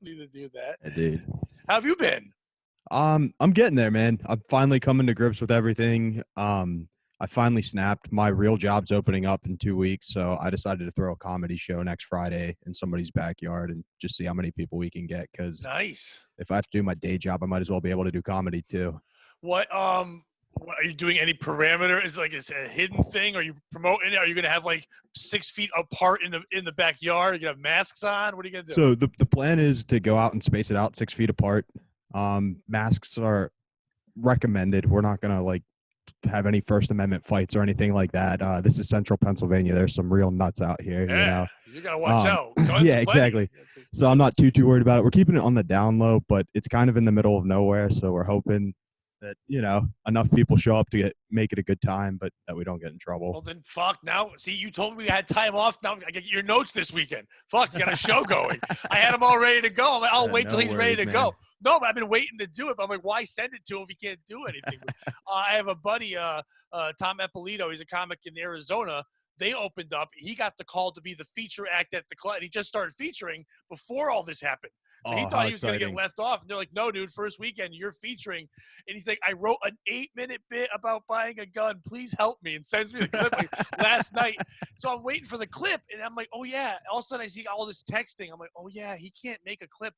Need to do that. Yeah, dude. How have you been? I'm getting there, man. I'm finally coming to grips with everything. I finally snapped. My real job's opening up in 2 weeks, so I decided to throw a comedy show next Friday in somebody's backyard and just see how many people we can get. Because Nice. if I have to do my day job, I might as well be able to do comedy too. What, are you doing any parameter? Is it like it's a hidden thing? Are you promoting it? Are you gonna have like 6 feet apart in the backyard? Are you gonna have masks on? What are you gonna do? So the plan is to go out and space it out 6 feet apart. Masks are recommended. We're not gonna like have any First Amendment fights or anything like that. This is Central Pennsylvania. There's some real nuts out here. Yeah, you gotta watch out. Guns Yeah, plenty. exactly. So I'm not too worried about it. We're keeping it on the down low, but it's kind of in the middle of nowhere. So we're hoping that, enough people show up to make it a good time, but that we don't get in trouble. Well, then fuck now. See, you told me we had time off. Now I get your notes this weekend. Fuck, you got a show going. I had them all ready to go. I'm like, I'll wait till he's ready to go. No, but I've been waiting to do it. But I'm like, why send it to him if he can't do anything? I have a buddy, Tom Eppolito. He's a comic in Arizona. They opened up. He got the call to be the feature act at the club. He just started featuring before all this happened. So he thought he was going to get left off. And they're like, no, dude, first weekend, you're featuring. And he's like, I wrote an 8-minute bit about buying a gun. Please help me. And sends me the clip like, last night. So I'm waiting for the clip. And I'm like, oh, yeah. All of a sudden, I see all this texting. I'm like, oh, yeah, he can't make a clip.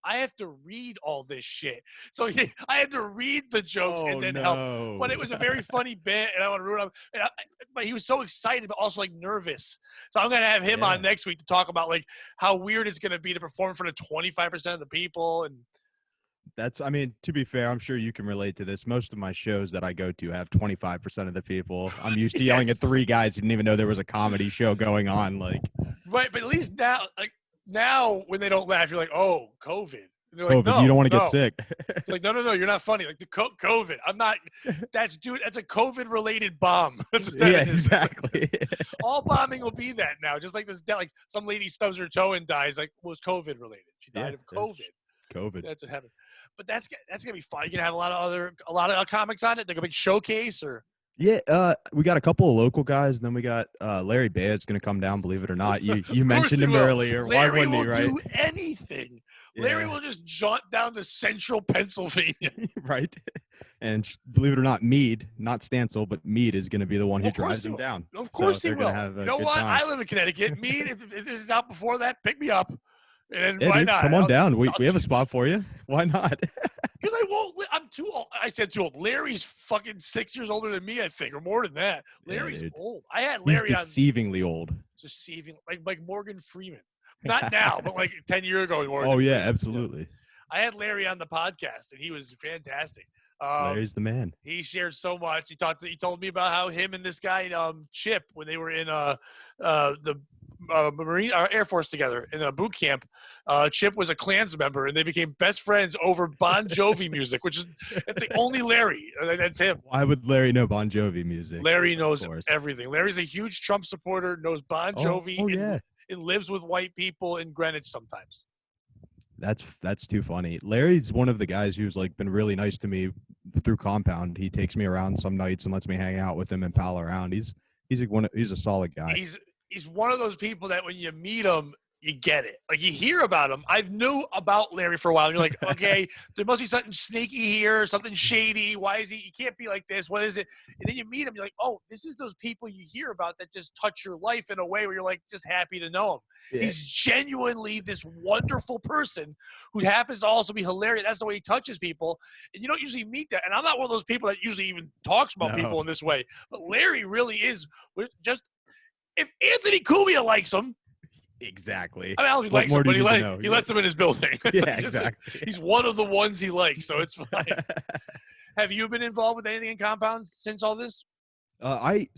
I have to read all this shit. So I had to read the jokes and then help. But it was a very funny bit, and I want to ruin it. But he was so excited, but also like nervous. So I'm gonna have him on next week to talk about like how weird it's gonna be to perform in front of 25% of the people. And to be fair, I'm sure you can relate to this. Most of my shows that I go to have 25% of the people. I'm used to yelling at 3 guys who didn't even know there was a comedy show going on. Like, right, but at least now, like. Now, when they don't laugh, you're like, oh, COVID. And they're like, COVID, no, you don't want to get sick. Like, no, you're not funny. Like, the COVID. I'm not – that's a COVID-related bomb. Yeah, exactly. All bombing will be that now. Just like this – like some lady stubs her toe and dies. Like, was COVID-related. She died of COVID. COVID. That's what happened. But that's going to be fun. You're going to have a lot of comics on it? Like a big showcase or – Yeah, we got a couple of local guys, and then we got Larry Beyah is going to come down, believe it or not. You mentioned him earlier. Why wouldn't he, right? Larry will do anything. Yeah. Larry will just jaunt down to central Pennsylvania. Right. And believe it or not, Mead, not Stancil, but Mead is going to be the one who drives him down. Of course he will. You know what? Time. I live in Connecticut. Mead, if this is out before that, pick me up. And why not? Come on down. We have a spot for you. Why not? Because I won't. I'm too old. I said too old. Larry's fucking 6 years older than me, I think, or more than that. Larry's old. I had Larry He's deceivingly old. Deceiving, like Morgan Freeman. Not now, but like 10 years ago. Oh yeah, absolutely. I had Larry on the podcast, and he was fantastic. Larry's the man. He shared so much. He told me about how him and this guy Chip, when they were in the Marine Air Force together in a boot camp, Chip was a Klans member, and they became best friends over Bon Jovi music, which is it's the only Larry. That's him. Why would Larry know Bon Jovi music? Larry knows everything. Larry's a huge Trump supporter, knows Bon Jovi, and lives with white people in Greenwich sometimes. That's too funny. Larry's one of the guys who's like been really nice to me through Compound. He takes me around some nights and lets me hang out with him and pal around. He's a solid guy. He's one of those people that when you meet him, you get it. Like you hear about him. I knew about Larry for a while. And you're like, okay, there must be something sneaky here, something shady. Why is he? He can't be like this. What is it? And then you meet him. You're like, oh, this is those people you hear about that just touch your life in a way where you're like just happy to know him. Yeah. He's genuinely this wonderful person who happens to also be hilarious. That's the way he touches people. And you don't usually meet that. And I'm not one of those people that usually even talks about people in this way. But Larry really is just. If Anthony Cumia likes him, exactly. I mean, I don't know if he likes him, but he lets him in his building. Yeah, exactly. He's one of the ones he likes, so it's fine. Have you been involved with anything in Compound since all this? I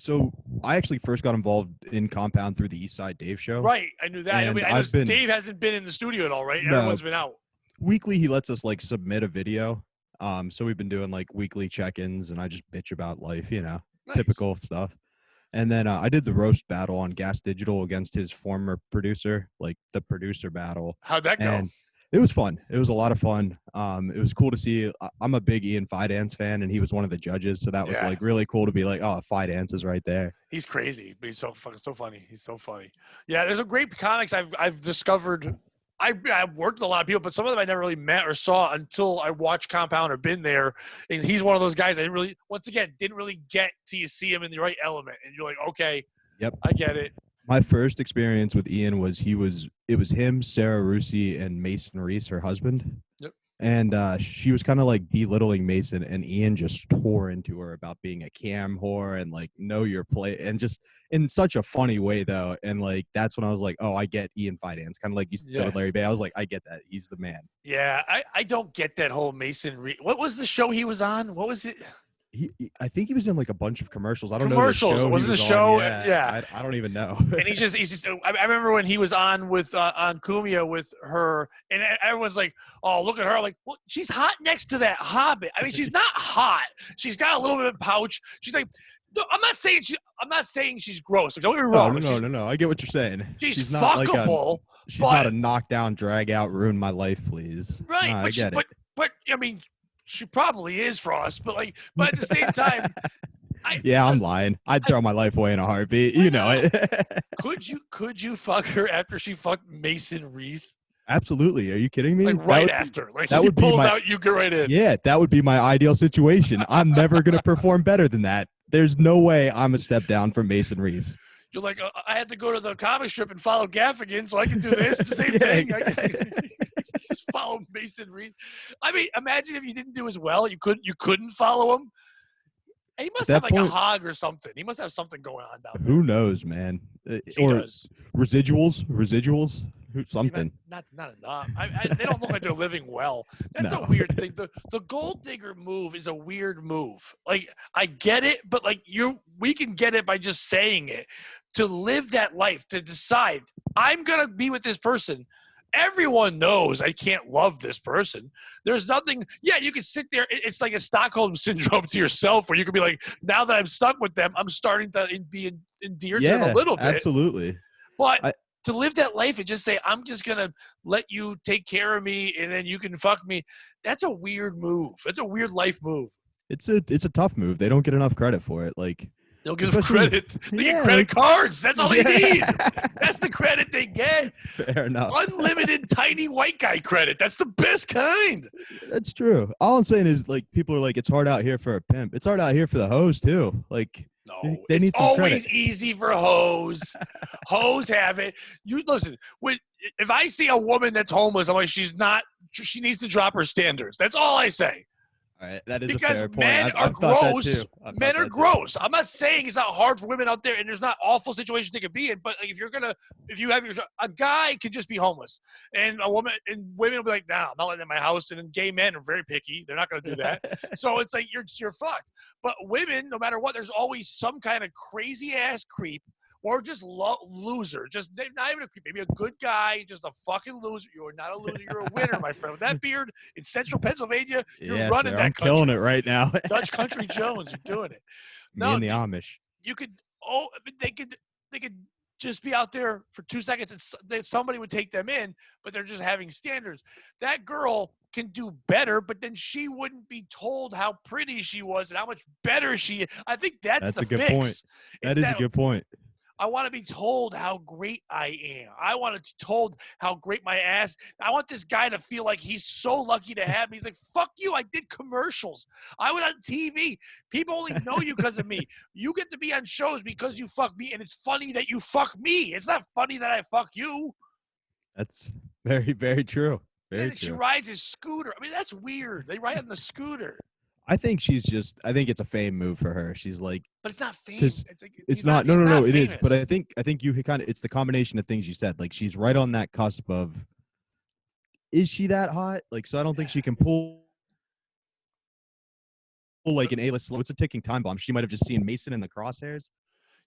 actually first got involved in Compound through the East Side Dave show. Right, I knew that. I know Dave hasn't been in the studio at all, right? No. Everyone's been out. Weekly, he lets us like submit a video. So we've been doing like weekly check-ins, and I just bitch about life, nice. Typical stuff. And then I did the roast battle on Gas Digital against his former producer, like the producer battle. How'd that go? And it was fun. It was a lot of fun. It was cool to see. I'm a big Ian Fidance fan, and he was one of the judges. So that was like really cool to be like, oh, Fidance is right there. He's crazy, but he's so funny. He's so funny. Yeah, there's a great comics I've discovered I worked with a lot of people, but some of them I never really met or saw until I watched Compound or been there. And he's one of those guys I didn't really get till you see him in the right element. And you're like, okay, Yep. I get it. My first experience with Ian was it was him, Sarah Rusi, and Mason Reese, her husband. Yep. And she was kind of like belittling Mason, and Ian just tore into her about being a cam whore and like know your play, and just in such a funny way though. And like that's when I was like, oh, I get Ian Finance, kind of like you said with Larry Beyah. I was like, I get that. He's the man. Yeah, I don't get that whole Mason Reese. What was the show he was on? What was it? I think he was in like a bunch of commercials. I don't know. Commercials. Was it the show? Yeah. I don't even know. And he's just. I remember when he was on with on Kumia with her, and everyone's like, "Oh, look at her!" Like, well, she's hot next to that Hobbit. I mean, she's not hot. She's got a little bit of pouch. She's like, no, I'm not saying she's gross. Don't get me wrong. No. I get what you're saying. She's not fuckable. She's not a knockdown, drag out, ruin my life, please. Right. I get it. But I mean. She probably is for us, but at the same time, I'm lying. I'd throw my life away in a heartbeat. You know it. Could you fuck her after she fucked Mason Reese? Absolutely. Are you kidding me? After, that would pulls out, you get right in. Yeah, that would be my ideal situation. I'm never gonna perform better than that. There's no way I'm a step down from Mason Reese. You're like, I had to go to the comic strip and follow Gaffigan, so I can do this. It's the same thing. Just follow Mason Reese. I mean, imagine if you didn't do as well. You couldn't follow him. He must have a hog or something. He must have something going on down there. Who knows, man? He does. Residuals, something. Not enough. They don't look like they're living well. That's a weird thing. The gold digger move is a weird move. Like, I get it, but we can get it by just saying it. To live that life, to decide, I'm going to be with this person. Everyone knows I can't love this person. There's nothing. Yeah, you can sit there. It's like a Stockholm syndrome to yourself where you can be like, now that I'm stuck with them, I'm starting to be endeared to them a little bit. Absolutely. But to live that life and just say, I'm just going to let you take care of me and then you can fuck me, that's a weird move. That's a weird life move. It's a tough move. They don't get enough credit for it. Like, they'll give them credit. They get credit cards. That's all they need. That's the credit they get. Fair enough. Unlimited tiny white guy credit. That's the best kind. That's true. All I'm saying is, like, people are like, it's hard out here for a pimp. It's hard out here for the hoes too. Like, no, it's always easy for hoes. Hoes have it. You listen. If I see a woman that's homeless, I'm like, she needs to drop her standards. That's all I say. All right, that is because a fair point. Men are gross. Men are gross. I'm not saying it's not hard for women out there, and there's not awful situations they could be in. But if you have a guy could just be homeless, and a woman and women will be like, "Nah, I'm not letting in my house." And then gay men are very picky; they're not going to do that. So it's like you're fucked. But women, no matter what, there's always some kind of crazy ass creep. Or just loser. Just not even a creep. Maybe a good guy, just a fucking loser. You're not a loser. You're a winner, my friend. With that beard in central Pennsylvania, you're running that country. I'm killing it right now. Dutch Country Jones, you're doing it. Me and the Amish. You could. They could just be out there for 2 seconds and somebody would take them in, but they're just having standards. That girl can do better, but then she wouldn't be told how pretty she was and how much better she is. I think that's the a good fix. Point. That is a good point. I want to be told how great I am. I want to be told how great my ass. I want this guy to feel like he's so lucky to have me. He's like, fuck you. I did commercials. I was on TV. People only know you because of me. You get to be on shows because you fuck me, and it's funny that you fuck me. It's not funny that I fuck you. That's very, very true. Very true. She rides his scooter. I mean, that's weird. They ride on the scooter. I think it's a fame move for her. She's like, but it's not fame. It's not. No. It is. But I think you it's the combination of things you said. Like, she's right on that cusp of, is she that hot? Like, so I don't think she can pull like an A-list. It's a ticking time bomb. She might have just seen Mason in the crosshairs.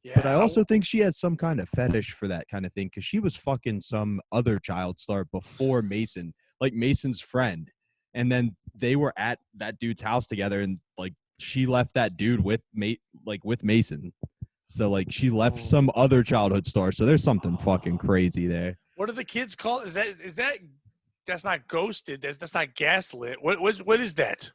Yeah, but I also think she has some kind of fetish for that kind of thing because she was fucking some other child star before Mason, like Mason's friend. And then they were at that dude's house together, and like she left that dude with Mason. So like she left some other childhood star. So there's something fucking crazy there. What do the kids call it? Is that that's not ghosted? That's not gaslit. What is that?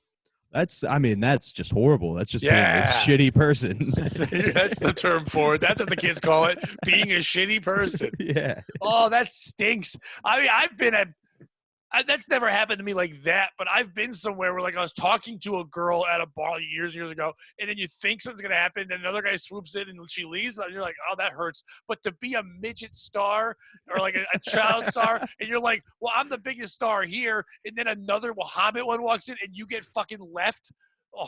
That's just horrible. That's just being a Yeah. shitty person. That's the term for it. That's what the kids call it, being a shitty person. Yeah. Oh, that stinks. I mean, that's never happened to me like that, but I've been somewhere where like I was talking to a girl at a bar years ago, and then you think something's gonna happen, and another guy swoops in and she leaves, and you're like, oh, that hurts. But to be a midget star or like a child star, and you're like, well, I'm the biggest star here, and then another Muhammad one walks in, and you get fucking left. Oh,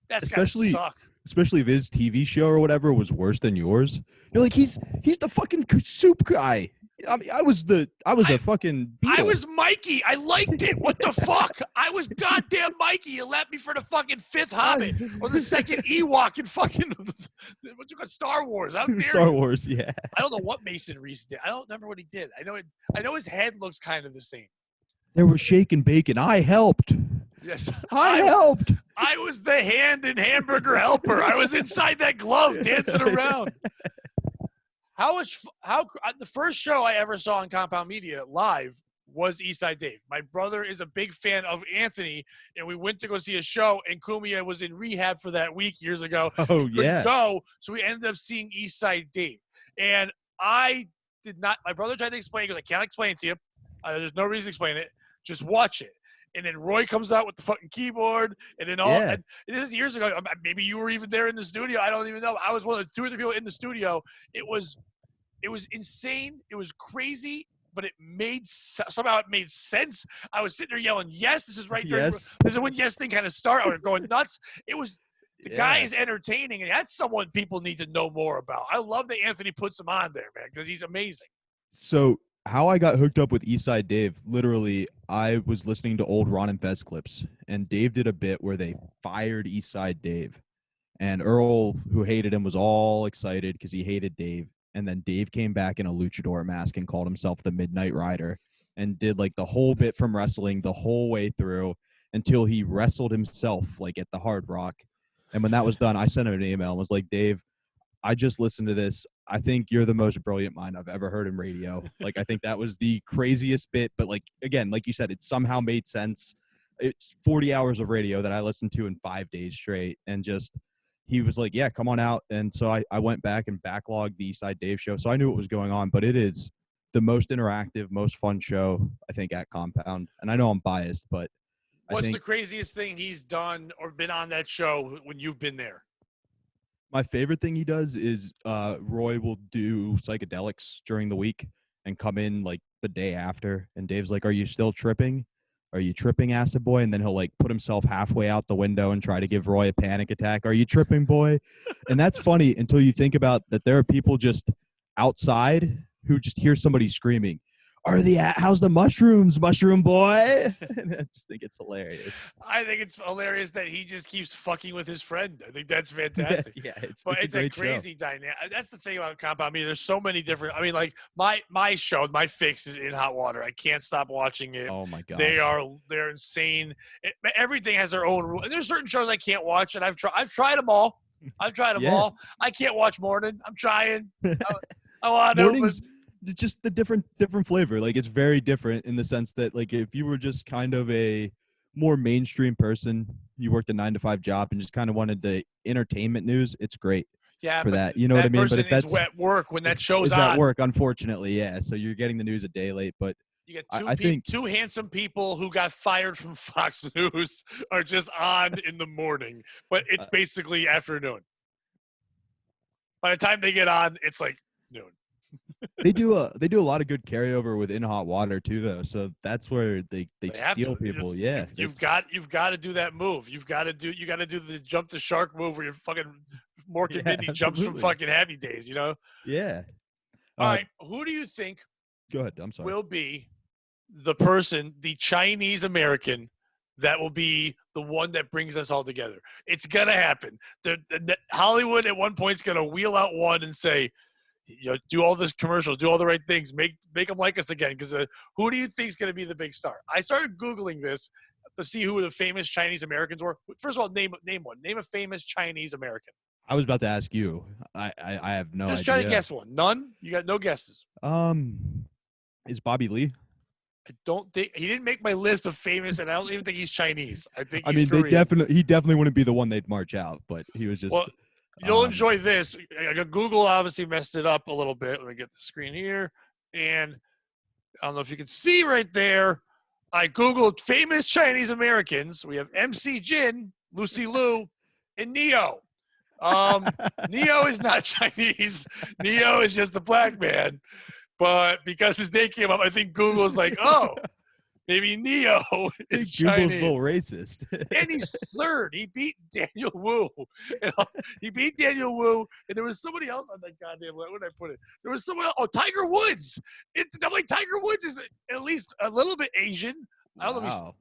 that's gotta suck. Especially if his TV show or whatever was worse than yours. You're like, he's the fucking soup guy. I mean, I was a fucking Beatle. I was Mikey. I liked it. What the fuck? I was goddamn Mikey. You left me for the fucking fifth Hobbit or the second Ewok in fucking what you got? Star Wars. How dare Star you? Wars, yeah. I don't know what Mason Reese did. I don't remember what he did. I know his head looks kind of the same. There was shake and bacon. I helped. Yes, I helped. I was the hand and hamburger helper. I was inside that glove dancing around. How the first show I ever saw on Compound Media live was Eastside Dave. My brother is a big fan of Anthony, and we went to go see a show, and Kumia was in rehab for that week years ago. Oh, yeah. Go, so we ended up seeing Eastside Dave. And I did not, my brother tried to explain, he goes, I can't explain it to you. There's no reason to explain it. Just watch it. And then Roy comes out with the fucking keyboard, and then and this is years ago. Maybe you were even there in the studio. I don't even know. I was one of the 2 or 3 people in the studio. It was insane. It was crazy, but somehow it made sense. I was sitting there yelling, "Yes, this is right." Yes. This is when Yes thing kind of started. I was going nuts. The guy is entertaining, and that's someone people need to know more about. I love that Anthony puts him on there, man, because he's amazing. So how I got hooked up with Eastside Dave, literally, I was listening to old Ron and Fez clips, and Dave did a bit where they fired Eastside Dave. And Earl, who hated him, was all excited because he hated Dave. And then Dave came back in a luchador mask and called himself the Midnight Rider and did like the whole bit from wrestling the whole way through until he wrestled himself like at the Hard Rock. And when that was done, I sent him an email and was like, Dave, I just listened to this. I think you're the most brilliant mind I've ever heard in radio. Like, I think that was the craziest bit. But like, again, like you said, it somehow made sense. It's 40 hours of radio that I listened to in 5 days straight. And just, he was like, yeah, come on out. And so I went back and backlogged the Eastside Dave show. So I knew what was going on, but it is the most interactive, most fun show, I think, at Compound. And I know I'm biased, but what's the craziest thing he's done or been on that show when you've been there? My favorite thing he does is Roy will do psychedelics during the week and come in like the day after. And Dave's like, are you still tripping? Are you tripping, acid boy? And then he'll like put himself halfway out the window and try to give Roy a panic attack. Are you tripping, boy? And that's funny until you think about that there are people just outside who just hear somebody screaming, how's the mushrooms, mushroom boy? And I just think it's hilarious. I think it's hilarious that he just keeps fucking with his friend. I think that's fantastic. Yeah, it's a crazy dynamic. That's the thing about Compound Media. There's so many different. I mean, like my show, my fix is In Hot Water. I can't stop watching it. Oh my god, they're insane. Everything has their own rule. And there's certain shows I can't watch, and I've tried them all. I've tried them all. I can't watch Morning. I'm trying. I want to. It's just the different flavor. Like, it's very different in the sense that, like, if you were just kind of a more mainstream person, you worked a 9-to-5 job and just kind of wanted the entertainment news, it's great. Yeah, for that, you know what I mean? But if that's at work when that show's on, at work, unfortunately, yeah. So you're getting the news a day late, but you get two handsome people who got fired from Fox News are just on in the morning, but it's basically afternoon. By the time they get on, it's like noon. They do a lot of good carryover with In Hot Water too, though. So that's where they steal people. Yeah, you've got to do that move. You got to do the jump the shark move where you're fucking Mork and Mindy jumps from fucking Happy Days. You know? Yeah. All right. Who do you think? Go ahead. I'm sorry. Will be the person, the Chinese American, that will be the one that brings us all together? It's gonna happen. Hollywood at one point is gonna wheel out one and say, you know, do all this commercials, do all the right things, make them like us again. Because who do you think is going to be the big star? I started Googling this to see who the famous Chinese Americans were. First of all, name one. Name a famous Chinese American. I was about to ask you. I have no idea. Just try to guess one. None? You got no guesses. Is Bobby Lee? I don't think he didn't make my list of famous, and I don't even think he's Chinese. I think I he's mean, Korean. he definitely wouldn't be the one they'd march out, but he was just. Well, you'll enjoy this. Google obviously messed it up a little bit. Let me get the screen here, and I don't know if you can see right there. I Googled famous Chinese Americans. We have MC Jin, Lucy Liu, and Neo. Neo is not Chinese. Neo is just a black man. But because his name came up, I think Google's like, oh, maybe Neo is Chinese. Google's a little racist. And he's third. He beat Daniel Wu. He beat Daniel Wu. And there was somebody else on that goddamn list. Where did I put it? There was someone else. Oh, Tiger Woods. I'm like, Tiger Woods is at least a little bit Asian. I don't know if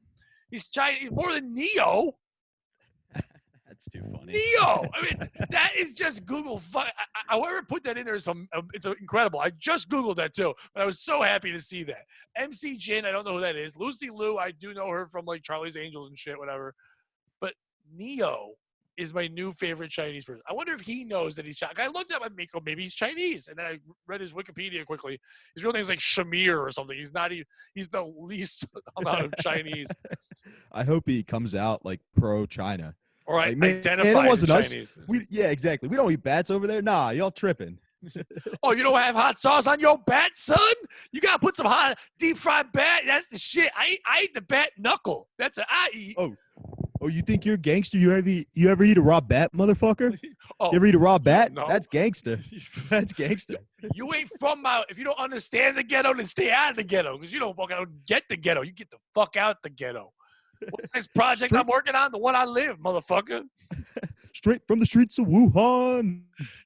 he's Chinese. He's more than Neo. That's too funny. Neo. I mean, that is just Google. Whoever put that in there is it's incredible. I just Googled that too, but I was so happy to see that. MC Jin, I don't know who that is. Lucy Liu, I do know her from like Charlie's Angels and shit, whatever. But Neo is my new favorite Chinese person. I wonder if he knows that he's Chinese. I looked up at Miko, maybe he's Chinese, and then I read his Wikipedia quickly. His real name is like Shamir or something. He's not even. He's the least amount of Chinese. I hope he comes out like pro-China. Or like, identify as Chinese. Yeah, exactly. We don't eat bats over there. Nah, y'all tripping. Oh, you don't have hot sauce on your bat, son? You gotta put some hot deep fried bat. That's the shit. I eat the bat knuckle. That's what I eat. Oh, you think you're gangster? You ever eat a raw bat, motherfucker? Oh, you ever eat a raw bat? No. That's gangster. That's gangster. You ain't from my. If you don't understand the ghetto, then stay out of the ghetto. Because you don't get the ghetto. You get the fuck out the ghetto. What's this project I'm working on? The one I live, motherfucker. Straight from the streets of Wuhan.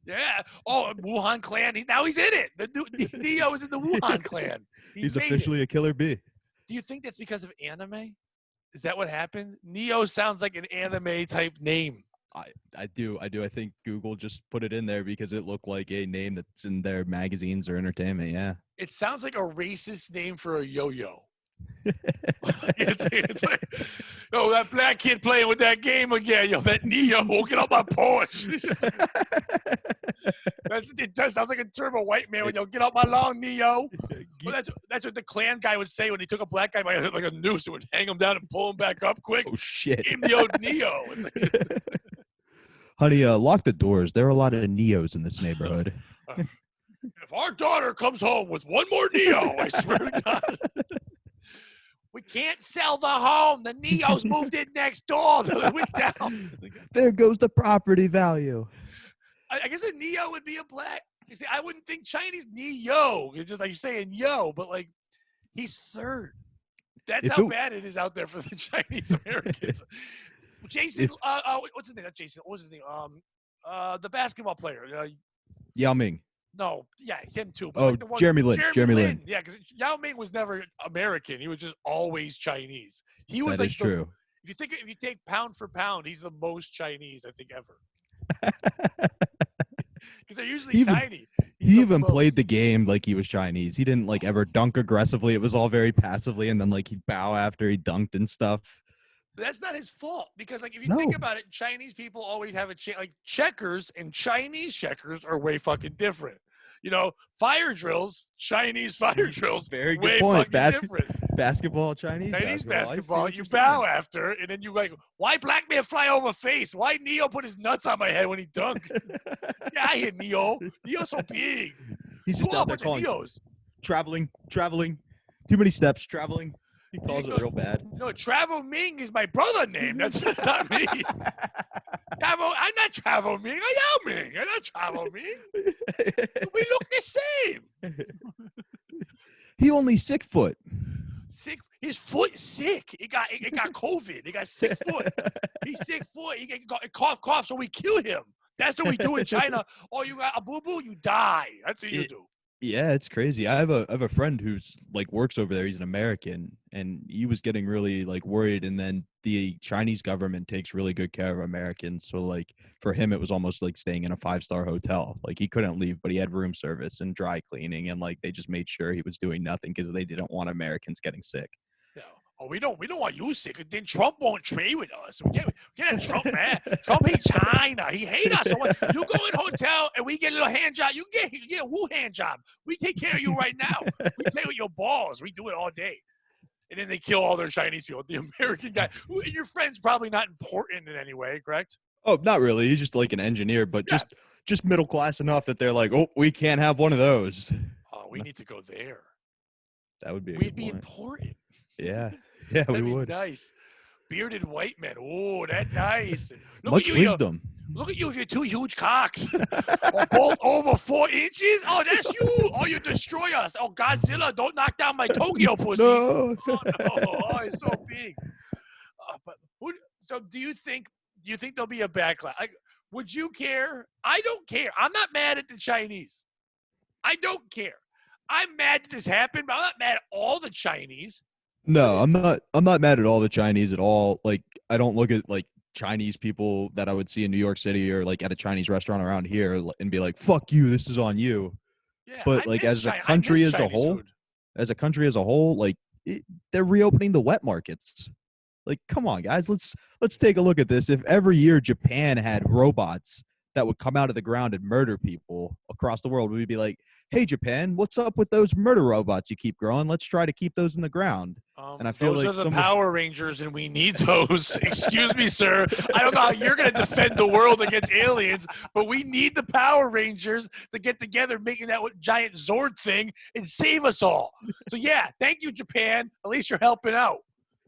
Yeah. Oh, Wuhan clan. Now he's in it. The Neo is in the Wuhan clan. He's officially a killer bee. Do you think that's because of anime? Is that what happened? Neo sounds like an anime type name. I do. I think Google just put it in there because it looked like a name that's in their magazines or entertainment. Yeah. It sounds like a racist name for a yo-yo. it's like, yo, that black kid playing with that game again. Yo, that Neo walking up my porch. It does sounds like a turbo white man when you get up my lawn, Neo. Well, that's what the Klan guy would say when he took a black guy by like a noose. It would hang him down and pull him back up quick. Oh shit! Give him the old Neo. Honey, lock the doors. There are a lot of Neos in this neighborhood. If our daughter comes home with one more Neo, I swear to God. We can't sell the home. The Neos moved in next door. They went down. There goes the property value. I guess a Neo would be a black. You see, I wouldn't think Chinese Neo. It's just like you're saying yo, but like he's third. That's how bad it is out there for the Chinese Americans. Jason, what's his name? Not Jason. What was his name? The basketball player. Yao Ming. No, yeah, him too. But like Jeremy Lin. Jeremy Lin. Yeah, because Yao Ming was never American. He was just always Chinese. He was that is true. If you take pound for pound, he's the most Chinese I think ever. Because they're usually tiny. He even played the game like he was Chinese. He didn't like ever dunk aggressively. It was all very passively, and then like he'd bow after he dunked and stuff. But that's not his fault because, like, if you think about it, Chinese people always have like checkers and Chinese checkers are way fucking different. You know, fire drills, Chinese fire drills, very good way point. Fucking different. Basketball, Chinese basketball. You bow after, and then you like, why black man fly over face? Why Neo put his nuts on my head when he dunked? Yeah, I hit Neo. Neo's so big. He's just out there calling traveling. Too many steps. Traveling. He calls it real bad. No, Travel Ming is my brother name. That's not me. I'm not Travel Ming. I'm Yao Ming. I'm not Travel Ming. We look the same. He only sick foot. Sick. His foot sick. It got COVID. He got sick foot. He's sick foot. He got cough. So we kill him. That's what we do in China. Oh, you got a boo boo, you die. That's what you do. Yeah, it's crazy. I have a friend who's like works over there. He's an American, and he was getting really like worried. And then the Chinese government takes really good care of Americans. So like for him, it was almost like staying in a 5-star hotel. Like he couldn't leave, but he had room service and dry cleaning, and like they just made sure he was doing nothing because they didn't want Americans getting sick. Yeah. Oh, we don't want you sick. Then Trump won't trade with us. We can't have Trump, man. Trump hates China. He hates us so much. You go in hotel and we get a little hand job. You get a Wu hand job. We take care of you right now. We play with your balls. We do it all day. and then they kill all their Chinese people. The American guy, who, and your friend's probably not important in any way, correct? Oh, not really. He's just like an engineer, but just middle class enough that they're like, oh, we can't have one of those. Oh, we need to go there. That would be. We'd be important. Yeah, yeah, we would. Nice. Bearded white men. Oh, that's nice. Much wisdom. Look at you with your two huge cocks. Both over 4 inches? Oh, that's you. Oh, you destroy us. Oh, Godzilla, don't knock down my Tokyo pussy. No. Oh, no. Oh, it's so big. So do you think there'll be a backlash? Like, would you care? I don't care. I'm not mad at the Chinese. I don't care. I'm mad that this happened, but I'm not mad at all the Chinese. No, I'm not mad at all the Chinese at all. Like, I don't look at like Chinese people that I would see in New York City or like at a Chinese restaurant around here and be like, "Fuck you, this is on you." Yeah, but like as a country as a whole, like they're reopening the wet markets. Like, come on, guys, let's take a look at this. If every year Japan had robots that would come out of the ground and murder people across the world, we'd be like, hey, Japan, what's up with those murder robots you keep growing? Let's try to keep those in the ground. And I feel those like are the Power Rangers, and we need those. Excuse me, sir. I don't know how you're going to defend the world against aliens, but we need the Power Rangers to get together, making that giant Zord thing and save us all. So, yeah, thank you, Japan. At least you're helping out.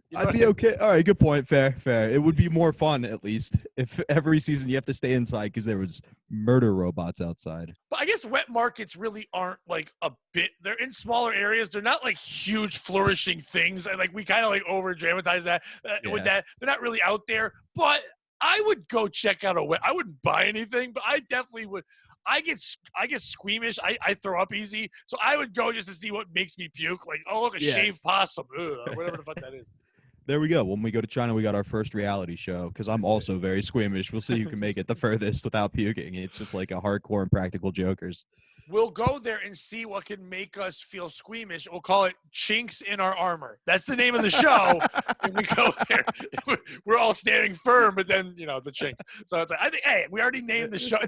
You know I'd be okay. All right, good point. Fair. It would be more fun, at least, if every season you have to stay inside because there was murder robots outside. But I guess wet markets really aren't like a bit. They're in smaller areas. They're not like huge flourishing things. And like we kind of like over dramatize that with that. They're not really out there. But I would go check out a wet. I wouldn't buy anything, but I definitely would. I get squeamish. I throw up easy. So I would go just to see what makes me puke. Like, oh, look, a shaved possum. Ugh, whatever the fuck that is. There we go. When we go to China, we got our first reality show because I'm also very squeamish. We'll see who can make it the furthest without puking. It's just like a hardcore and practical jokers. We'll go there and see what can make us feel squeamish. We'll call it Chinks in Our Armor. That's the name of the show. And we go there. We're all standing firm, but then, the Chinks. So it's like, I think, hey, we already named the show.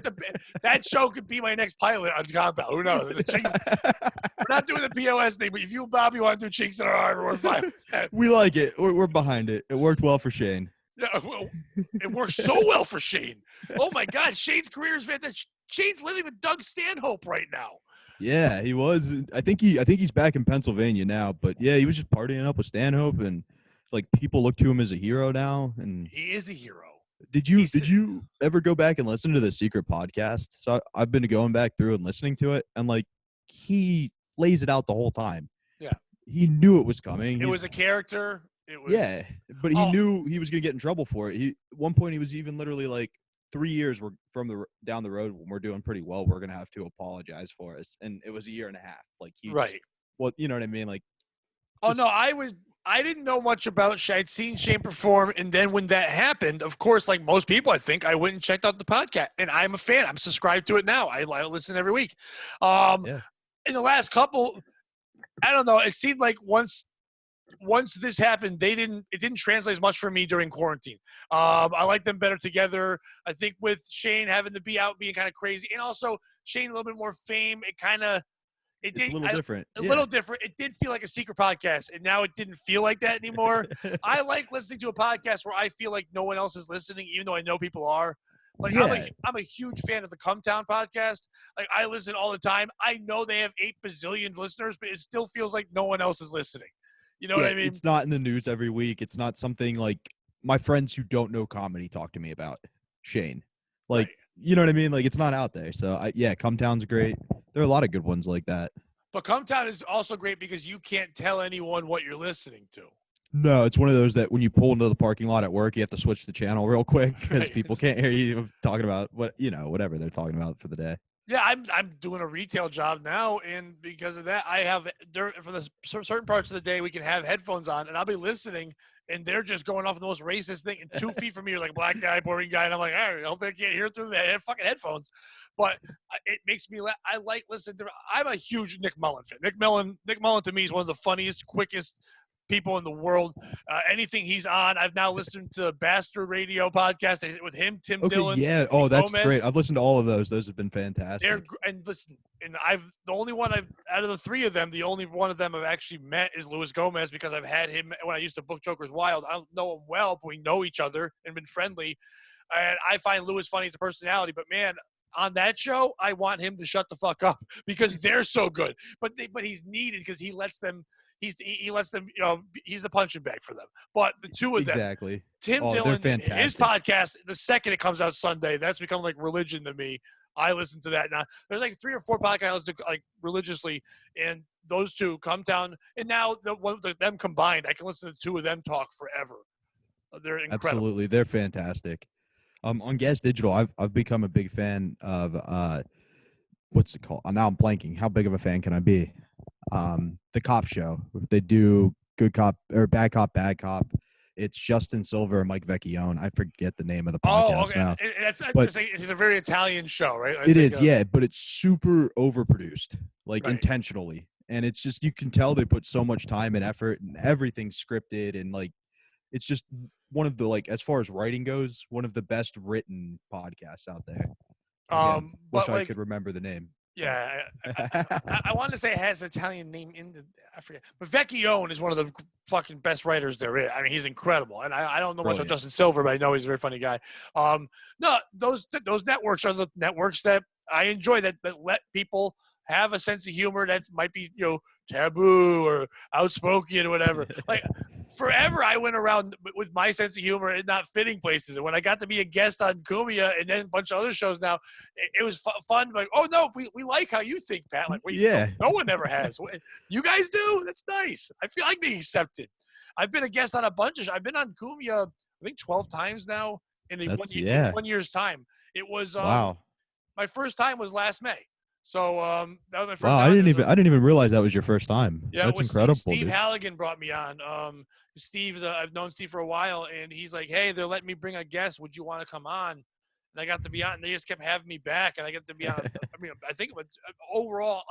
That show could be my next pilot on Compound. Who knows? We're not doing the POS thing, but if you and Bobby want to do Chinks in Our Armor, we're fine with that. We like it. We're behind it. It worked well for Shane. Yeah, well, it worked so well for Shane. Oh, my God. Shane's career is fantastic. Shane's living with Doug Stanhope right now. Yeah, he was. I think he's back in Pennsylvania now. But yeah, he was just partying up with Stanhope, and like people look to him as a hero now. And he is a hero. Did you ever go back and listen to the Secret podcast? So I've been going back through and listening to it, and like he lays it out the whole time. Yeah, he knew it was coming. It was a character. It was, but he knew he was going to get in trouble for it. At one point, he was even literally like, 3 years we're down the road when we're doing pretty well, we're going to have to apologize for us. And it was a year and a half. Like, you know what I mean? Like, I didn't know much about Shane. I'd seen Shane perform. And then when that happened, of course, like most people, I think I went and checked out the podcast, and I'm a fan. I'm subscribed to it now. I listen every week. In the last couple, I don't know. It seemed like once this happened, it didn't translate as much for me during quarantine. I like them better together. I think with Shane having to be out being kind of crazy, and also Shane a little bit more fame, it's a little different. A little different. It did feel like a secret podcast, and now it didn't feel like that anymore. I like listening to a podcast where I feel like no one else is listening, even though I know people are. Like, I'm a huge fan of the Come Town podcast. Like, I listen all the time. I know they have 8 bazillion listeners, but it still feels like no one else is listening. You know what I mean? It's not in the news every week. It's not something like my friends who don't know comedy talk to me about Shane. Like, you know what I mean? Like, it's not out there. So, Come Town's great. There are a lot of good ones like that. But Come Town is also great because you can't tell anyone what you're listening to. No, it's one of those that when you pull into the parking lot at work, you have to switch the channel real quick because people can't hear you talking about whatever they're talking about for the day. Yeah, I'm doing a retail job now, and because of that, I have for the certain parts of the day we can have headphones on, and I'll be listening, and they're just going off the most racist thing. And 2 feet from me, you're like a black guy, Puerto Rican guy, and I'm like, I hope they can't hear through the fucking headphones. But it makes me laugh. I like listening to. I'm a huge Nick Mullen fan. Nick Mullen to me is one of the funniest, quickest, people in the world. Anything he's on, I've now listened to Bastard Radio podcast with him, Tim Dillon. Yeah. Oh, that's Gomez. great. I've listened to all of those. Those have been fantastic. And listen, and the only one out of the three of them, the only one of them I've actually met is Luis Gomez, because I've had him when I used to book Joker's Wild. I don't know him well, but we know each other and been friendly. And I find Luis funny as a personality, but man, on that show, I want him to shut the fuck up because they're so good. But he's needed because he lets them. He lets them. He's the punching bag for them. But the two of them, exactly. Tim Dillon, his podcast. The second it comes out Sunday, that's become like religion to me. I listen to that now. There's like 3 or 4 podcasts I listen to like religiously, and those two come down. And now them combined, I can listen to 2 of them talk forever. They're incredible. Absolutely, they're fantastic. On Gas Digital, I've become a big fan of what's it called? Now I'm blanking. How big of a fan can I be? The Cop Show. They do Good Cop or Bad Cop, Bad Cop. It's Justin Silver and Mike Vecchione. I forget the name of the podcast now. It's a very Italian show, right? It is, yeah, but it's super overproduced, like intentionally. And it's just, you can tell they put so much time and effort, and everything's scripted, and like, it's just one of the, like, as far as writing goes, one of the best written podcasts out there. Again, wish I could remember the name. Yeah, I wanted to say it has an Italian name I forget. But Vecchione is one of the fucking best writers there is. I mean, he's incredible. And I don't know much about Justin Silver, but I know he's a very funny guy. No, those networks are the networks that I enjoy that let people have a sense of humor that might be, taboo or outspoken or whatever. Like, forever I went around with my sense of humor and not fitting places. And when I got to be a guest on Cumia and then a bunch of other shows now, it was fun. Like, oh, no, we like how you think, Pat. Like, no one ever has. You guys do? That's nice. I feel like being accepted. I've been a guest on a bunch of shows. I've been on Cumia, I think, 12 times now in 1 year's time. It was wow. My first time was last May. So that was my first time. I didn't even realize that was your first time. Yeah, that's incredible. Steve Halligan brought me on. I've known Steve for a while, and he's like, "Hey, they're letting me bring a guest. Would you want to come on?" And I got to be on. And they just kept having me back, and I got to be on. I think it was overall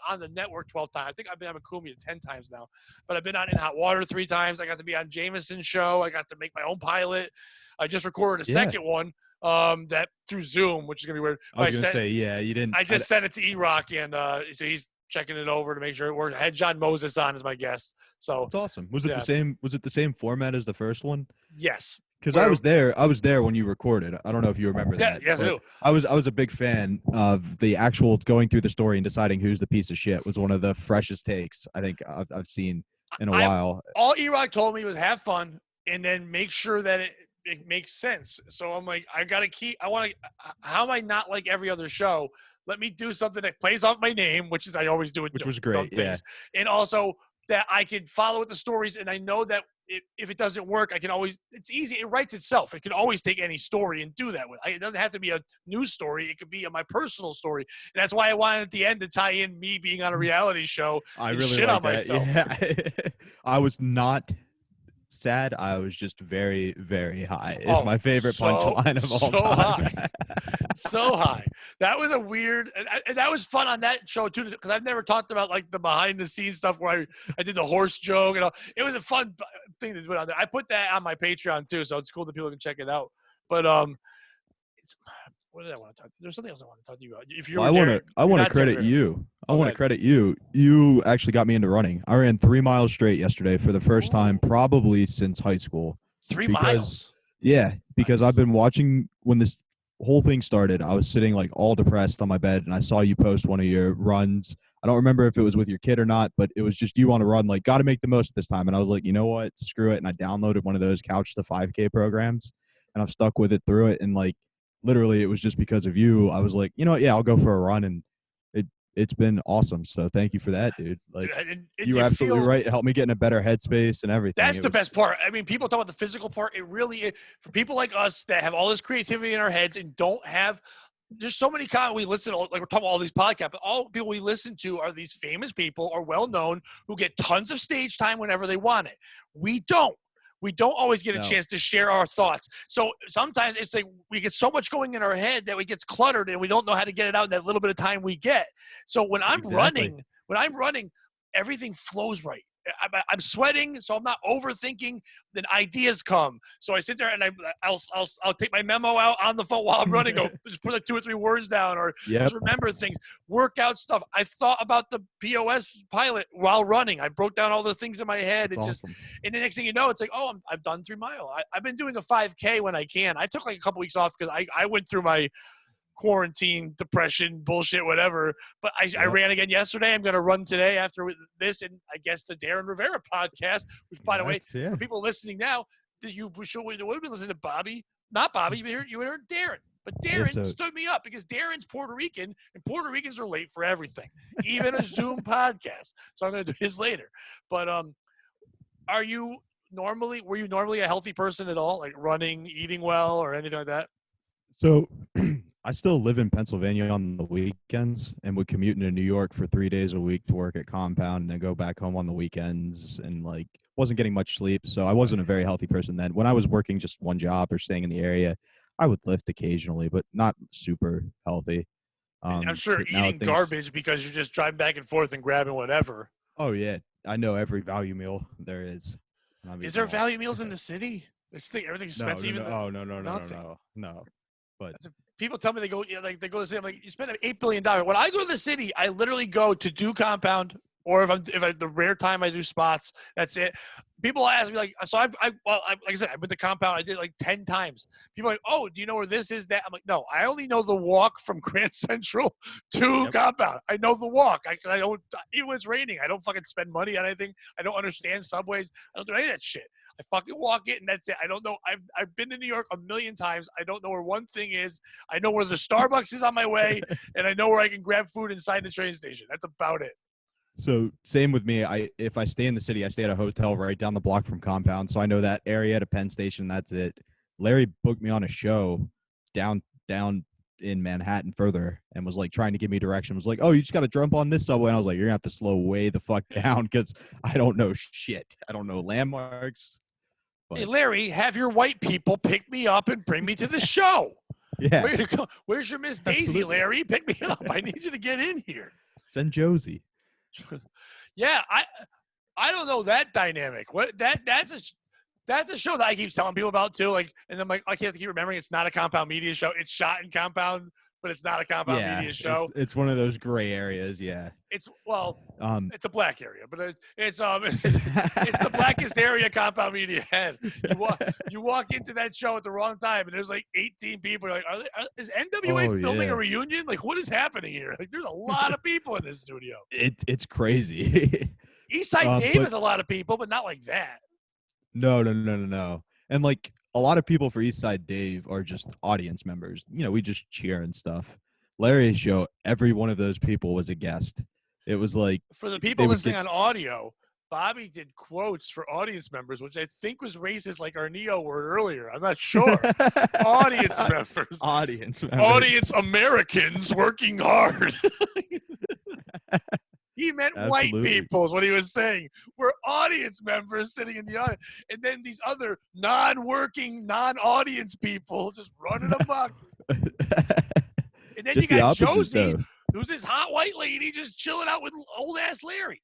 on the network 12 times. I think I've been on Cumia 10 times now, but I've been on In Hot Water 3 times. I got to be on Jameson's show. I got to make my own pilot. I just recorded a second one. That through Zoom, which is gonna be weird. I was gonna say, yeah, you didn't. I just sent it to E-Rock, and so he's checking it over to make sure it works. I had John Moses on as my guest, so it's awesome. Was it the same? Was it the same format as the first one? Yes, because I was there. I was there when you recorded. I don't know if you remember that. Yes, I do. I was a big fan of the actual going through the story and deciding who's the piece of shit. Was one of the freshest takes I think I've seen in a while. All E-Rock told me was have fun and then make sure that it makes sense. So I'm like, how am I not like every other show? Let me do something that plays off my name, which is I always do it. Which was great, yeah. And also that I can follow with the stories, and I know that if it doesn't work, I can always – it's easy. It writes itself. It can always take any story and do that with. It doesn't have to be a news story. It could be my personal story. And that's why I wanted at the end to tie in me being on a reality show and really shit on myself. Yeah. I was not – sad. I was just very, very high. It's my favorite punchline of all time. So high. That was a weird, and that was fun on that show too, because I've never talked about like the behind the scenes stuff where I did the horse joke and all. It was a fun thing to put on there. I put that on my Patreon too, so it's cool that people can check it out. But what did I want to talk? There's something else I want to talk to you about. If you're, I want to credit you. I want to credit you. You actually got me into running. I ran 3 miles straight yesterday for the first time probably since high school. 3 miles. Yeah, because nice. I've been watching when this whole thing started. I was sitting like all depressed on my bed, and I saw you post one of your runs. I don't remember if it was with your kid or not, but it was just you on a run. Like, got to make the most of this time. And I was like, you know what? Screw it. And I downloaded one of those Couch to 5K programs, and I've stuck with it through it. And like, literally, it was just because of you. I was like, you know what? Yeah, I'll go for a run, and it's been awesome. So thank you for that, dude. Like, you're absolutely right. It helped me get in a better headspace and everything. That's the best part. I mean, people talk about the physical part. It really is for people like us that have all this creativity in our heads and don't have. There's so many comments we listen to, like we're talking about all these podcasts, but all people we listen to are these famous people or well-known who get tons of stage time whenever they want it. We don't. We don't always get a chance to share our thoughts. So sometimes it's like we get so much going in our head that we get cluttered and we don't know how to get it out in that little bit of time we get. So when I'm running, everything flows right. I'm sweating, so I'm not overthinking. Then ideas come. So I sit there and I'll take my memo out on the phone while I'm running. Go just put like 2 or 3 words down, or just remember things. Workout stuff. I thought about the POS pilot while running. I broke down all the things in my head. That's and awesome. And the next thing you know, it's like, oh, I've done 3 mile. I've been doing a 5K when I can. I took like a couple weeks off because I went through my quarantine, depression, bullshit, whatever. But I ran again yesterday. I'm going to run today after this, and I guess the Darren Rivera podcast, which, by the way, for people listening now, you would have been listening to Bobby, not Bobby, you would have heard Darren. But Darren stood me up because Darren's Puerto Rican, and Puerto Ricans are late for everything, even a Zoom podcast. So I'm going to do his later. But were you normally a healthy person at all, like running, eating well, or anything like that? So I still live in Pennsylvania on the weekends and would commute into New York for 3 days a week to work at Compound and then go back home on the weekends, and like wasn't getting much sleep. So I wasn't a very healthy person then. When I was working just one job or staying in the area, I would lift occasionally, but not super healthy. I'm sure eating garbage because you're just driving back and forth and grabbing whatever. Oh, yeah. I know every value meal there is. Is there value meals in the city? Everything's expensive. No. But people tell me they go to the city. I'm like, you spend $8 billion. When I go to the city, I literally go to do Compound, or if I the rare time I do spots, that's it. People ask me like I said, I've been to Compound. I did like 10 times. People are like, oh, do you know where this is? That I'm like, no, I only know the walk from Grand Central to Compound. I know the walk. I don't, even when it's raining, I don't fucking spend money on anything. I don't understand subways. I don't do any of that shit. I fucking walk it, and that's it. I don't know. I've been to New York a million times. I don't know where one thing is. I know where the Starbucks is on my way, and I know where I can grab food inside the train station. That's about it. So same with me. If I stay in the city, I stay at a hotel right down the block from Compound, so I know that area to Penn Station. That's it. Larry booked me on a show down in Manhattan further, and was like trying to give me direction. Was like, oh, you just got to jump on this subway. And I was like, you're gonna have to slow way the fuck down because I don't know shit. I don't know landmarks. But. Hey, Larry, have your white people pick me up and bring me to the show. Yeah. Where's your Miss Daisy, Larry? Pick me up. I need you to get in here. Send Josie. Yeah, I don't know that dynamic. What that's a show that I keep telling people about too. Like, and I'm like, I can't keep remembering it's not a Compound Media show. It's shot in Compound, but it's not a Compound Media show. It's one of those gray areas. Yeah. It's a black area, but it's the blackest area Compound Media has. You walk into that show at the wrong time, and there's like 18 people. You're like, is NWA filming a reunion? Like, what is happening here? Like, there's a lot of people in this studio. It's crazy. Eastside Dave has a lot of people, but not like that. No. And like a lot of people for Eastside Dave are just audience members. You know, we just cheer and stuff. Larry's show, every one of those people was a guest. It was like, for the people listening on audio, Bobby did quotes for audience members, which I think was racist, like our Neo word earlier. I'm not sure. Audience members. Audience Americans working hard. He meant white people is what he was saying. We're audience members sitting in the audience. And then these other non-working, non-audience people just running amok. And then just you got Josie, who's this hot white lady just chilling out with old-ass Larry.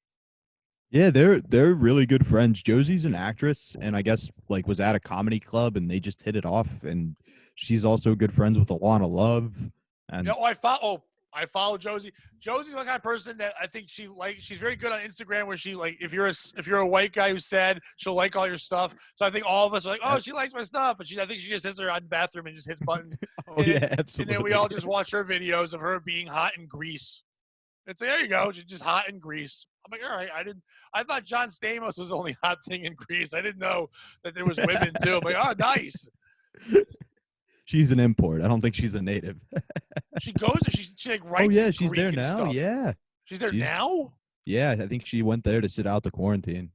Yeah, they're really good friends. Josie's an actress, and I guess like was at a comedy club, and they just hit it off. And she's also good friends with Alana Love. And I follow Josie. Josie's the kind of person that I think she's very good on Instagram, where she like if you're a white guy who's sad, she'll like all your stuff. So I think all of us are like, oh, she likes my stuff, but I think she just sits there on the bathroom and just hits buttons. Absolutely. And then we all just watch her videos of her being hot in Greece. And say, there you go, she's just hot in Greece. I'm like, all right, I thought John Stamos was the only hot thing in Greece. I didn't know that there was women too. I'm like, oh, nice. She's an import. I don't think she's a native. She goes. She like writes. Oh yeah, she's Greek there now. Stuff. Yeah, she's there now. Yeah, I think she went there to sit out the quarantine.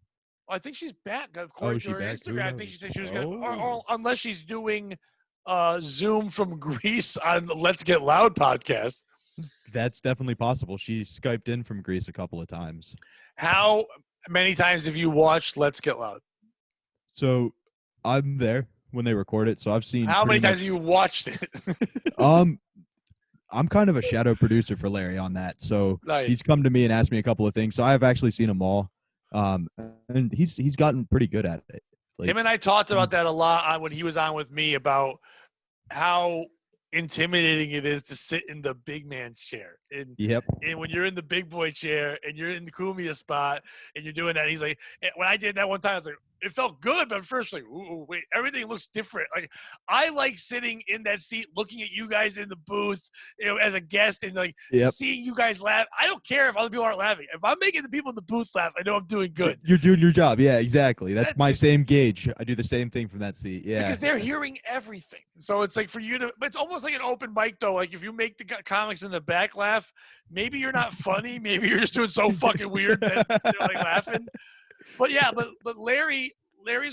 I think she's back. According to her Instagram, I think she said she was going to, or unless she's doing Zoom from Greece on the Let's Get Loud podcast. That's definitely possible. She Skyped in from Greece a couple of times. How many times have you watched Let's Get Loud? So I'm there when they record it, so I've seen. How many times have you watched it? I'm kind of a shadow producer for Larry on that, so nice. He's come to me and asked me a couple of things. So I've actually seen them all. Um, and he's gotten pretty good at it. Like, him and I talked about that a lot when he was on with me about how intimidating it is to sit in the big man's chair. And when you're in the big boy chair and you're in the Kumia spot and you're doing that, he's like, when I did that one time, I was like, it felt good, but at first, like, ooh, wait, everything looks different. Like, I like sitting in that seat, looking at you guys in the booth, as a guest, and like seeing you guys laugh. I don't care if other people aren't laughing. If I'm making the people in the booth laugh, I know I'm doing good. You're doing your job. Yeah, exactly. That's my same gauge. I do the same thing from that seat. Yeah, because they're hearing everything. So it's like for you to, but it's almost like an open mic though. Like if you make the comics in the back laugh, maybe you're not funny. Maybe you're just doing so fucking weird that they're like laughing. But yeah, but Larry's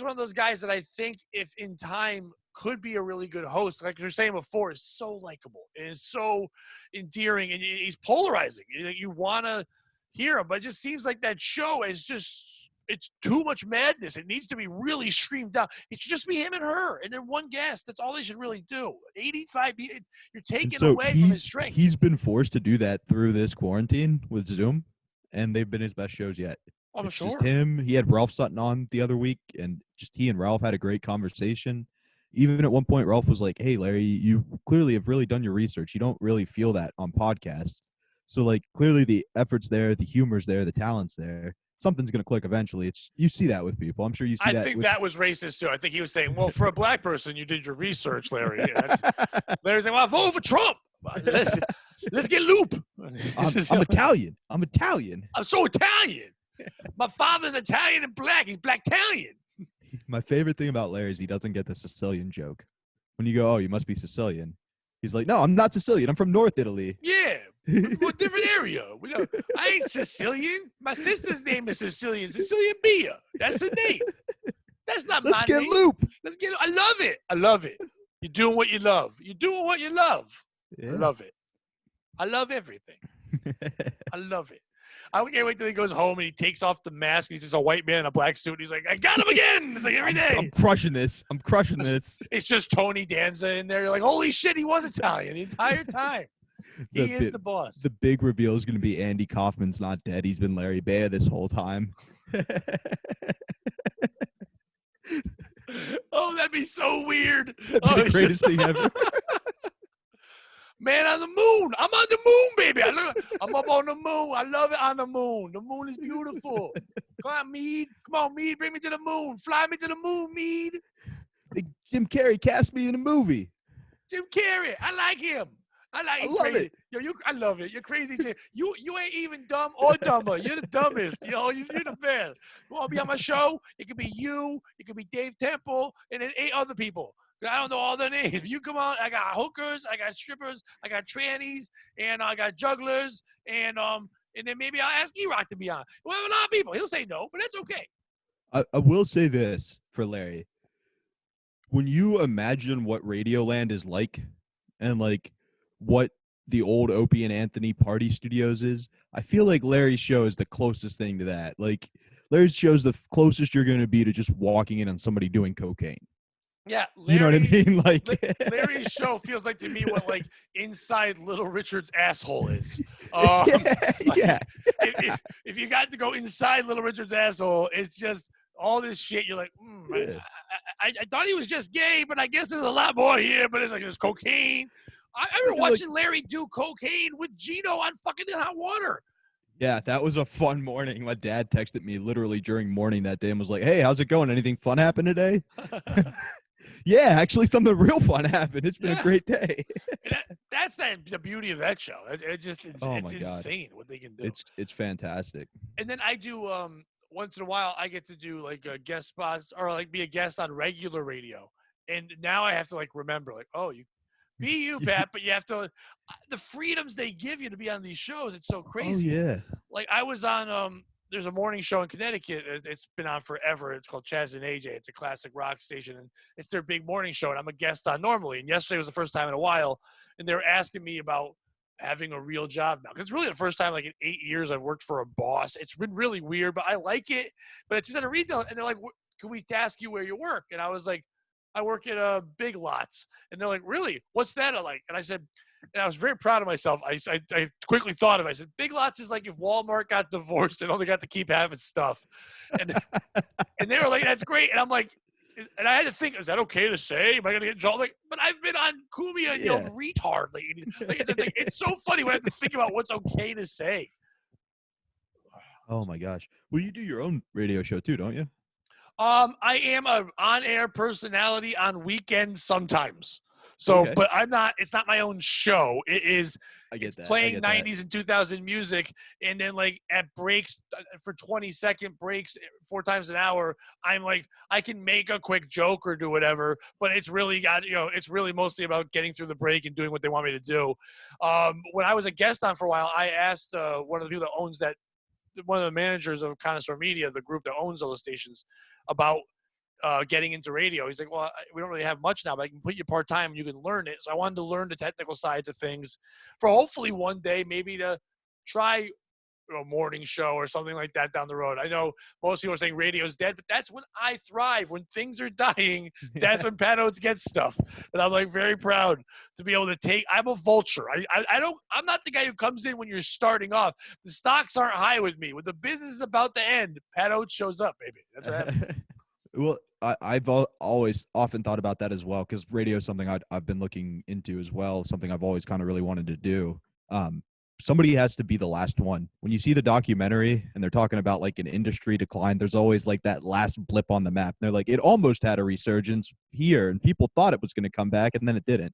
one of those guys that I think if in time could be a really good host. Like you're saying before, is so likable and is so endearing, and he's polarizing. You want to hear him, but it just seems like that show is just, it's too much madness. It needs to be really streamed down. It should just be him and her, and then one guest. That's all they should really do. 85, you're taking away from his strength. He's been forced to do that through this quarantine with Zoom, and they've been his best shows yet. I'm it's sure. Just him. He had Ralph Sutton on the other week, and just he and Ralph had a great conversation. Even at one point, Ralph was like, "Hey, Larry, you clearly have really done your research. You don't really feel that on podcasts. So, like, clearly the effort's there, the humor's there, the talent's there. Something's going to click eventually. You see that with people. I'm sure you see that. I think that was racist, too. I think he was saying, well, for a black person, you did your research, Larry. Larry's like, well, I voted for Trump. Let's get loop. I'm Italian. I'm so Italian. My father's Italian and black. He's black-talian. My favorite thing about Larry is he doesn't get the Sicilian joke. When you go, oh, you must be Sicilian. He's like, no, I'm not Sicilian. I'm from North Italy. Yeah, from a different area. I ain't Sicilian. My sister's name is Sicilian. Sicilian Beyah. That's the name. That's not my name. Let's get loop. I love it. I love it. You're doing what you love. You're doing what you love. Yeah. I love it. I love everything. I love it. I can't wait till he goes home and he takes off the mask. He's just a white man in a black suit. And he's like, I got him again. It's like every day. I'm crushing this. It's just Tony Danza in there. You're like, holy shit, he was Italian the entire time. He is the boss. The big reveal is going to be Andy Kaufman's not dead. He's been Larry Beyah this whole time. Oh, that'd be so weird. That'd be the greatest thing ever. Man on the moon. I'm on the moon, baby. I'm up on the moon. I love it on the moon. The moon is beautiful. Come on, Mead. Come on, Mead. Bring me to the moon. Fly me to the moon, Mead. Jim Carrey cast me in a movie. Jim Carrey. I like him. I love it. Yo, I love it. You're crazy, Jim. You ain't even dumb or dumber. You're the dumbest. You're the best. You want to be on my show? It could be you. It could be Dave Temple, and then 8 other people. I don't know all their names. You come on, I got hookers, I got strippers, I got trannies, and I got jugglers, and then maybe I'll ask E-Rock to be on. We'll have a lot of people. He'll say no, but that's okay. I will say this for Larry. When you imagine what Radioland is like and like what the old Opie and Anthony Party Studios is, I feel like Larry's show is the closest thing to that. Like Larry's show is the closest you're going to be to just walking in on somebody doing cocaine. Yeah, Larry, you know what I mean? Like Larry's show feels like to me what like inside Little Richard's asshole is. Yeah. If you got to go inside Little Richard's asshole, it's just all this shit. You're like, I thought he was just gay, but I guess there's a lot more here. But it's like there's cocaine. I remember watching Larry do cocaine with Gino on fucking In Hot Water. Yeah, that was a fun morning. My dad texted me literally during morning that day and was like, hey, how's it going? Anything fun happen today? Yeah, actually something real fun happened. It's been a great day. That's the beauty of that show. It's insane what they can do. It's fantastic. And then I do once in a while I get to do like guest spots or like be a guest on regular radio. And now I have to like remember like, oh, you be you, Pat, but you have to the freedoms they give you to be on these shows. It's so crazy. Oh yeah. Like I was on there's a morning show in Connecticut. It's been on forever. It's called Chaz and AJ. It's a classic rock station, and it's their big morning show, and I'm a guest on normally. And yesterday was the first time in a while, and they were asking me about having a real job now. Because it's really the first time, like, in 8 years I've worked for a boss. It's been really weird, but I like it. But it's just at a retail, and they're like, can we ask you where you work? And I was like, I work at Big Lots. And they're like, really? What's that like? And I said, And I was very proud of myself. I quickly thought of it. I said, Big Lots is like if Walmart got divorced and only got to keep having stuff. And they were like, that's great. And I'm like, and I had to think, is that okay to say? Am I going to get in trouble? Like, but I've been on Kumia and yelled retard. Like, it's so funny when I have to think about what's okay to say. Oh my gosh. Well, you do your own radio show too, don't you? I am a on-air personality on weekends sometimes. So, but it's not my own show. It's playing 90s and 2000 music. And then like at breaks for 20-second breaks 4 times an hour, I'm like, I can make a quick joke or do whatever, but it's really it's really mostly about getting through the break and doing what they want me to do. When I was a guest on for a while, I asked one of the people that owns one of the managers of Connoisseur Media, the group that owns all the stations, about getting into radio. He's like, well, we don't really have much now, but I can put you part-time and you can learn it. So I wanted to learn the technical sides of things for hopefully one day maybe to try a morning show or something like that down the road. I know most people are saying radio's dead, but that's when I thrive. When things are dying, that's when Pat Oates gets stuff. And I'm like very proud to be able to take. I'm a vulture. I'm not the guy who comes in when you're starting off. The stocks aren't high with me. When the business is about to end, Pat Oates shows up, baby. That's what happens. Well, I've always often thought about that as well, because radio is something I've been looking into as well, something I've always kind of really wanted to do. Somebody has to be the last one. When you see the documentary and they're talking about like an industry decline, there's always like that last blip on the map. They're like, it almost had a resurgence here and people thought it was going to come back and then it didn't.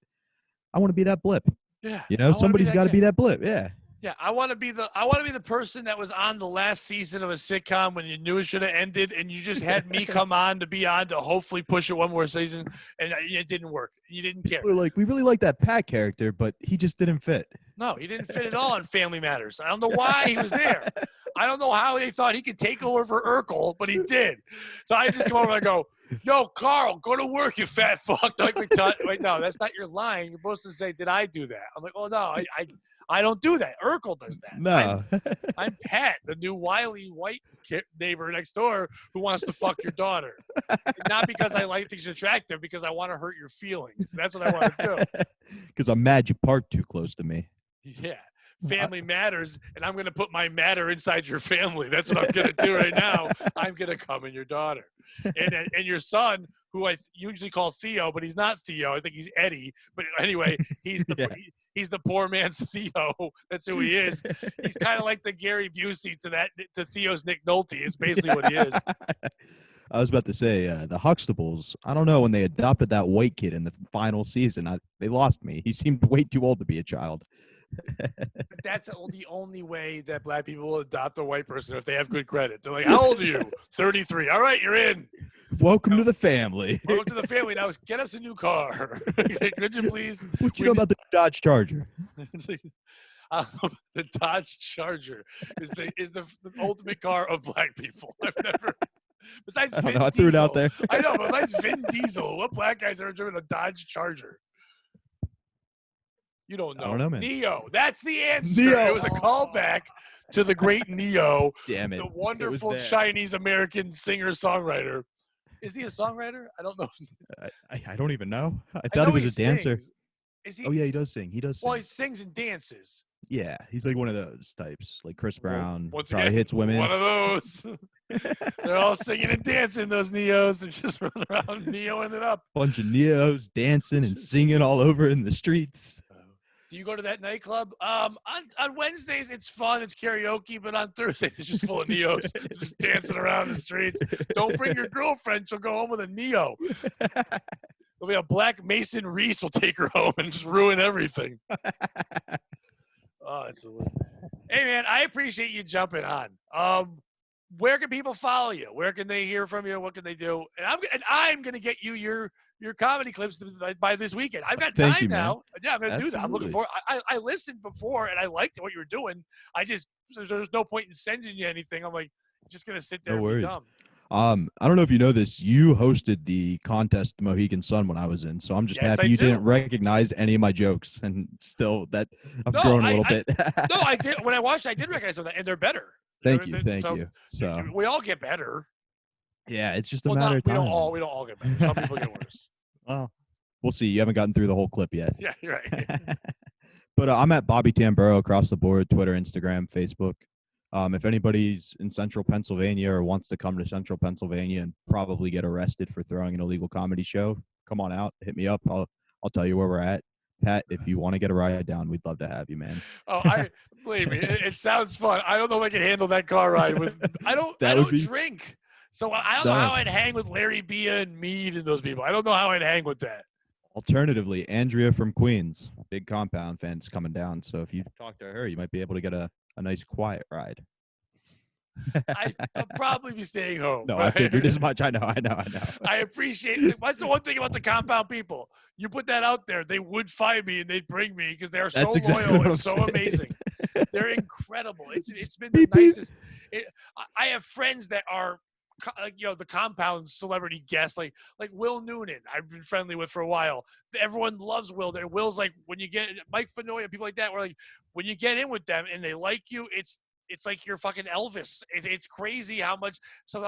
I want to be that blip. Yeah. Somebody's got to be that blip. Yeah. Yeah, I want to be the person that was on the last season of a sitcom when you knew it should have ended, and you just had me come on to hopefully push it one more season, and it didn't work. You didn't care. We're like, we really like that Pat character, but he just didn't fit. No, he didn't fit at all on Family Matters. I don't know why he was there. I don't know how they thought he could take over for Urkel, but he did. So I just come over and I go, yo, Carl, go to work, you fat fuck. Like, wait, no, that's not your line. You're supposed to say, did I do that? I'm like, oh, no, I don't do that. Urkel does that. No. I'm Pat, the new wily white neighbor next door who wants to fuck your daughter. Not because I like things attractive, because I want to hurt your feelings. That's what I want to do. Because I'm mad you parked too close to me. Yeah. Family matters, and I'm going to put my matter inside your family. That's what I'm going to do right now. I'm going to come in your daughter. And your son, who I usually call Theo, but he's not Theo. I think he's Eddie. But anyway, he's the poor man's Theo. That's who he is. He's kind of like the Gary Busey to Theo's Nick Nolte. It's basically what he is. I was about to say, the Huxtables, I don't know, when they adopted that white kid in the final season, they lost me. He seemed way too old to be a child. That's the only way that black people will adopt a white person if they have good credit. They're like, how old are you? 33. All right, you're in. Welcome to the family. Welcome to the family. Now get us a new car. Could you please? What you know about the Dodge Charger? The Dodge Charger is the ultimate car of black people. I've never. Besides Vin Diesel. I threw it out there. I know, but besides Vin Diesel, what black guy's ever driven a Dodge Charger? You don't know. I don't know, man. Neo. That's the answer. Neo. It was a callback to the great Neo. Damn it. The wonderful Chinese-American singer-songwriter. Is he a songwriter? I don't know. I don't even know. I thought he was a dancer. Is he? Oh, yeah, he does sing. Well, he sings and dances. Yeah, he's like one of those types, like Chris Brown. Once probably again, hits women. One of those. They're all singing and dancing, those Neos. They're just running around Neoing it up. Bunch of Neos dancing and singing all over in the streets. Do you go to that nightclub? On Wednesdays, it's fun. It's karaoke. But on Thursdays, it's just full of Neos. Just dancing around the streets. Don't bring your girlfriend. She'll go home with a Neo. There'll be a black Mason Reese will take her home and just ruin everything. Oh, it's the word. Hey, man, I appreciate you jumping on. Where can people follow you? Where can they hear from you? What can they do? And I'm going to get you your comedy clips by this weekend. I've got time now. Yeah, I'm going to do that. I'm looking forward. I listened before, and I liked what you were doing. There's no point in sending you anything. I'm like, just going to sit there and be dumb. I don't know if you know this. You hosted the contest, the Mohegan Sun, when I was in. So I'm just happy you didn't recognize any of my jokes, and still that I've grown a little bit. No, I did. When I watched, I did recognize them, and they're better. Thank you. So we all get better. Yeah, it's just a matter of time. We don't all get better. Some people get worse. Well, we'll see. You haven't gotten through the whole clip yet. Yeah, you're right. But I'm at Bobby Tamburro across the board, Twitter, Instagram, Facebook. If anybody's in Central Pennsylvania or wants to come to Central Pennsylvania and probably get arrested for throwing an illegal comedy show, come on out, hit me up. I'll tell you where we're at. Pat, if you want to get a ride down, we'd love to have you, man. I believe me, it sounds fun. I don't know if I can handle that car ride with. I don't drink, so I don't know how I'd hang with Larry Beyah and Mead and those people. I don't know how I'd hang with that. Alternatively, Andrea from Queens, big Compound fans coming down. So if you talk to her, you might be able to get a nice quiet ride. I'll probably be staying home. No, right? I figured as much. I know. I appreciate it. That's the one thing about the Compound people. You put that out there, they would find me and they'd bring me because they're so loyal and so amazing. They're incredible. It's been the nicest. I have friends that are, the Compound celebrity guests, like Will Noonan, I've been friendly with for a while. Everyone loves Will. Will's like, when you get Mike Fenoya, people like that, where like when you get in with them and they like you, it's like you're fucking Elvis. It's crazy how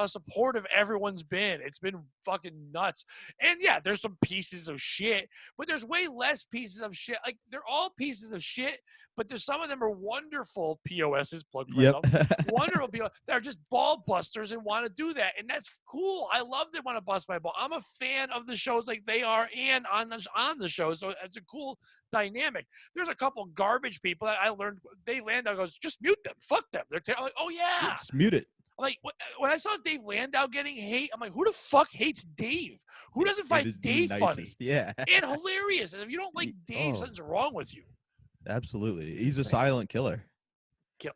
supportive everyone's been. It's been fucking nuts. And yeah, there's some pieces of shit, but there's way less pieces of shit. Like they're all pieces of shit, but there's some of them are wonderful POSs, plug for myself, wonderful people that are just ball busters and want to do that. And that's cool. I love they want to bust my ball. I'm a fan of the shows like they are and on the show. So it's a cool dynamic. There's a couple garbage people that I learned. Dave Landau goes, just mute them. Fuck them. I'm like, oh yeah. Just mute it. Like when I saw Dave Landau getting hate, I'm like, who the fuck hates Dave? Who doesn't find Dave funny? Yeah. And hilarious. And if you don't like Dave, something's wrong with you. Absolutely. He's a silent killer.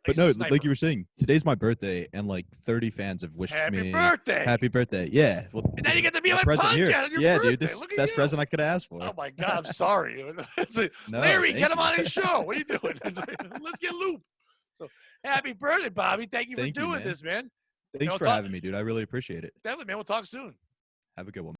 But no, like you were saying, today's my birthday, and like 30 fans have wished me happy birthday. Yeah. Well, and now you get to be on my podcast. Yeah, birthday. Dude, this is the best present I could ask for. Oh my God, I'm sorry. Larry, get him on his show. What are you doing? Let's get Loop. So happy birthday, Bobby. Thank you for doing this, man. Thanks for having me, dude. I really appreciate it. Definitely, man. We'll talk soon. Have a good one.